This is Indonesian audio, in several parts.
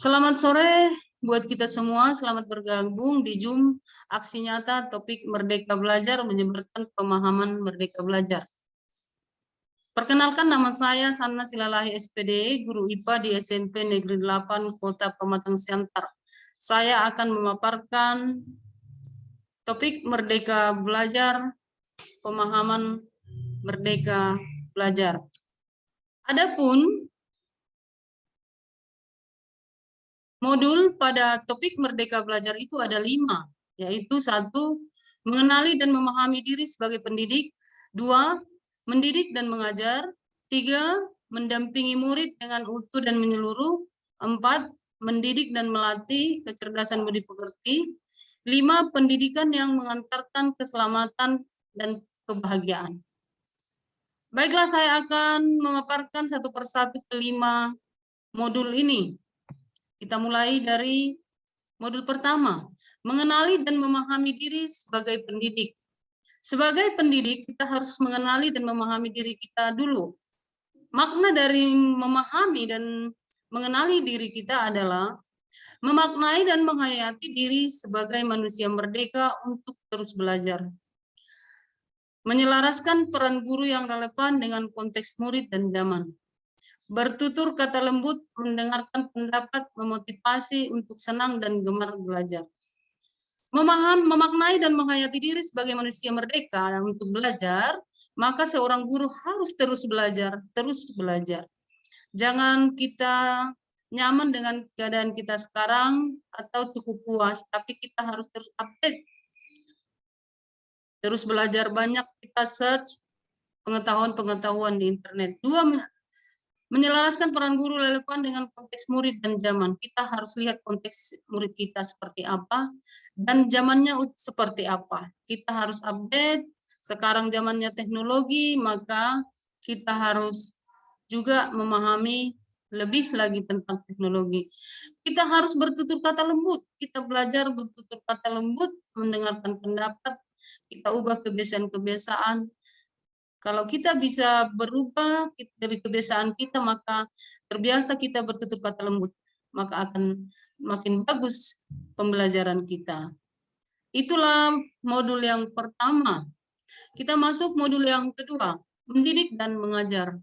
Selamat sore buat kita semua, selamat bergabung di Zoom aksi nyata topik Merdeka Belajar menyebarkan pemahaman Merdeka Belajar. Perkenalkan, nama saya Sanna Silalahi SPD, guru IPA di SMP Negeri 8 Kota Pematang Siantar. Saya akan memaparkan topik Merdeka Belajar, pemahaman Merdeka Belajar. Adapun modul pada topik Merdeka Belajar itu ada 5, yaitu 1, mengenali dan memahami diri sebagai pendidik, 2, mendidik dan mengajar, 3, mendampingi murid dengan utuh dan menyeluruh, 4, mendidik dan melatih kecerdasan budi pekerti, 5, pendidikan yang mengantarkan keselamatan dan kebahagiaan. Baiklah, saya akan memaparkan satu persatu kelima modul ini. Kita mulai dari modul pertama, mengenali dan memahami diri sebagai pendidik. Sebagai pendidik, kita harus mengenali dan memahami diri kita dulu. Makna dari memahami dan mengenali diri kita adalah memaknai dan menghayati diri sebagai manusia merdeka untuk terus belajar. Menyelaraskan peran guru yang relevan dengan konteks murid dan zaman. Bertutur kata lembut, mendengarkan pendapat, memotivasi untuk senang dan gemar belajar. Memaknai dan menghayati diri sebagai manusia merdeka untuk belajar, maka seorang guru harus terus belajar, terus belajar. Jangan kita nyaman dengan keadaan kita sekarang atau cukup puas, tapi kita harus terus update. Terus belajar banyak, kita search pengetahuan-pengetahuan di internet. 2, menyelaraskan peran guru relevan dengan konteks murid dan zaman. Kita harus lihat konteks murid kita seperti apa dan zamannya seperti apa. Kita harus update. Sekarang zamannya teknologi, maka kita harus juga memahami lebih lagi tentang teknologi. Kita harus bertutur kata lembut. Kita belajar bertutur kata lembut, mendengarkan pendapat, kita ubah kebiasaan-kebiasaan. Kalau kita bisa berubah dari kebiasaan kita, maka terbiasa kita bertutur kata lembut, maka akan makin bagus pembelajaran kita. Itulah modul yang pertama. Kita masuk modul yang kedua, mendidik dan mengajar.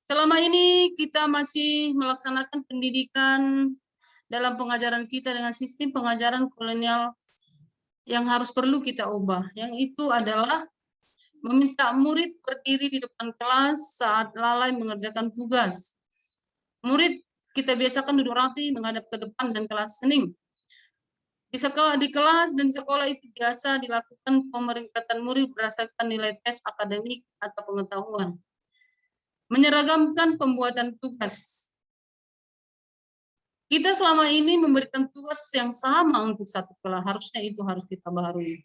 Selama ini kita masih melaksanakan pendidikan dalam pengajaran kita dengan sistem pengajaran kolonial yang harus perlu kita ubah. Yang itu adalah meminta murid berdiri di depan kelas saat lalai mengerjakan tugas. Murid kita biasakan duduk rapi menghadap ke depan dan kelas hening. Di kelas dan sekolah itu biasa dilakukan pemeringkatan murid berdasarkan nilai tes akademik atau pengetahuan. Menyeragamkan pembuatan tugas. Kita selama ini memberikan tugas yang sama untuk satu kelas, harusnya itu harus kita baharui.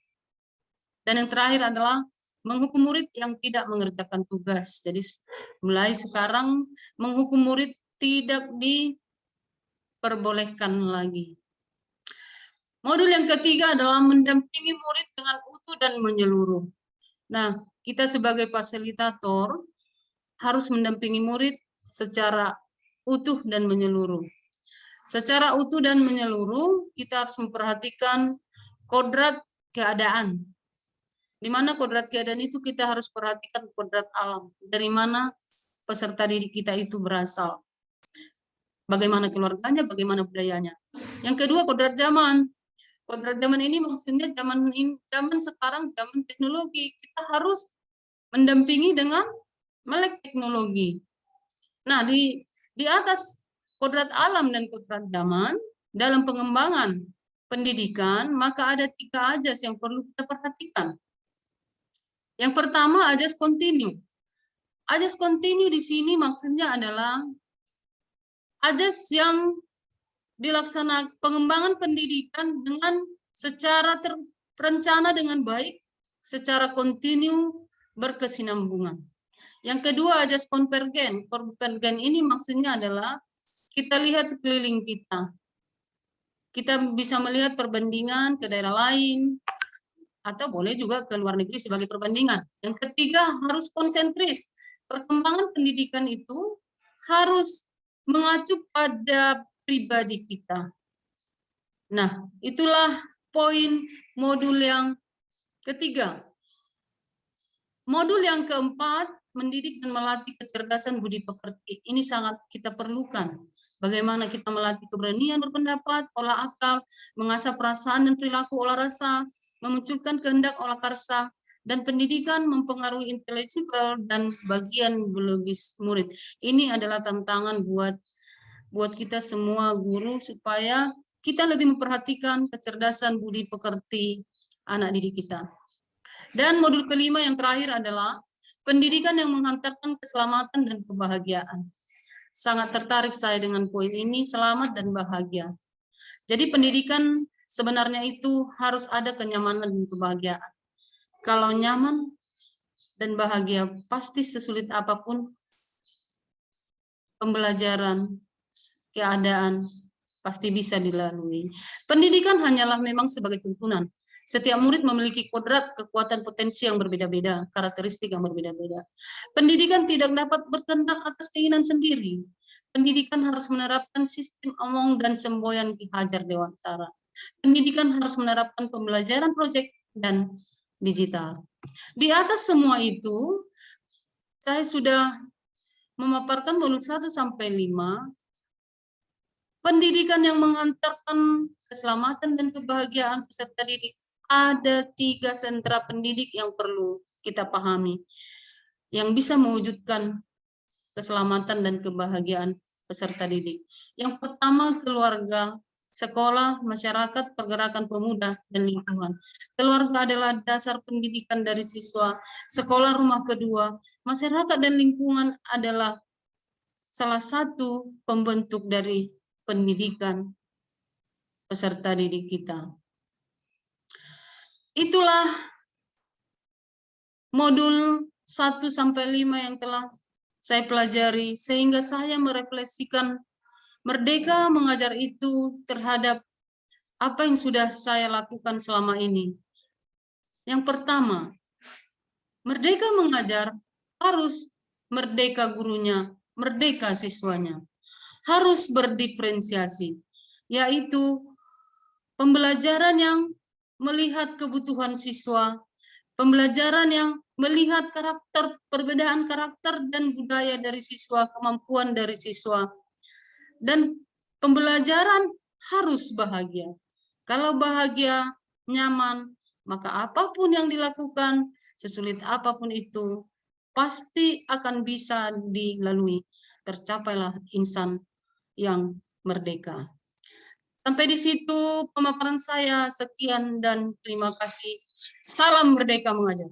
Dan yang terakhir adalah menghukum murid yang tidak mengerjakan tugas. Jadi mulai sekarang menghukum murid tidak diperbolehkan lagi. Modul yang ketiga adalah mendampingi murid dengan utuh dan menyeluruh. Nah, kita sebagai fasilitator harus mendampingi murid secara utuh dan menyeluruh. Secara utuh dan menyeluruh, kita harus memperhatikan kodrat keadaan. Di mana kodrat keadaan itu kita harus perhatikan kodrat alam. Dari mana peserta didik kita itu berasal. Bagaimana keluarganya, bagaimana budayanya. Yang kedua, kodrat zaman. Kodrat zaman ini maksudnya zaman sekarang, zaman teknologi. Kita harus mendampingi dengan melek teknologi. Nah, di atas kodrat alam dan kodrat zaman, dalam pengembangan pendidikan, maka ada 3 ajas yang perlu kita perhatikan. Yang pertama, ajas kontinu. Ajas kontinu di sini maksudnya adalah ajas yang dilaksanakan pengembangan pendidikan dengan secara terencana dengan baik, secara kontinu berkesinambungan. Yang kedua, ajas konvergen. Konvergen ini maksudnya adalah kita lihat sekeliling kita. Kita bisa melihat perbandingan ke daerah lain, atau boleh juga ke luar negeri sebagai perbandingan. Yang ketiga, harus konsentris. Perkembangan pendidikan itu harus mengacu pada pribadi kita. Nah, itulah poin modul yang ketiga. Modul yang keempat, mendidik dan melatih kecerdasan budi pekerti. Ini sangat kita perlukan. Bagaimana kita melatih keberanian berpendapat, olah akal, mengasah perasaan dan perilaku olah rasa, memunculkan kehendak olah karsa, dan pendidikan mempengaruhi intelektual dan bagian biologis murid. Ini adalah tantangan buat kita semua guru supaya kita lebih memperhatikan kecerdasan budi pekerti anak didik kita. Dan modul kelima yang terakhir adalah pendidikan yang menghantarkan keselamatan dan kebahagiaan. Sangat tertarik saya dengan poin ini, selamat dan bahagia. Jadi pendidikan sebenarnya itu harus ada kenyamanan dan kebahagiaan. Kalau nyaman dan bahagia, pasti sesulit apapun pembelajaran, keadaan, pasti bisa dilalui. Pendidikan hanyalah memang sebagai tuntunan. Setiap murid memiliki kodrat, kekuatan, potensi yang berbeda-beda, karakteristik yang berbeda-beda. Pendidikan tidak dapat berkehendak atas keinginan sendiri. Pendidikan harus menerapkan sistem omong dan semboyan Ki Hajar Dewantara. Pendidikan harus menerapkan pembelajaran proyek dan digital. Di atas semua itu, saya sudah memaparkan modul 1 sampai 5. Pendidikan yang menghantarkan keselamatan dan kebahagiaan peserta didik. Ada 3 sentra pendidik yang perlu kita pahami, yang bisa mewujudkan keselamatan dan kebahagiaan peserta didik. Yang pertama, keluarga, sekolah, masyarakat, pergerakan pemuda, dan lingkungan. Keluarga adalah dasar pendidikan dari siswa, sekolah rumah kedua, masyarakat dan lingkungan adalah salah satu pembentuk dari pendidikan peserta didik kita. Itulah modul 1 sampai 5 yang telah saya pelajari, sehingga saya merefleksikan Merdeka Mengajar itu terhadap apa yang sudah saya lakukan selama ini. Yang pertama, Merdeka Mengajar harus merdeka gurunya, merdeka siswanya. Harus berdiferensiasi, yaitu pembelajaran yang melihat kebutuhan siswa, pembelajaran yang melihat karakter, perbedaan karakter dan budaya dari siswa, kemampuan dari siswa, dan pembelajaran harus bahagia. Kalau bahagia, nyaman, maka apapun yang dilakukan, sesulit apapun itu, pasti akan bisa dilalui. Tercapailah insan yang merdeka. Sampai di situ pemaparan saya. Sekian dan terima kasih. Salam Merdeka Mengajar.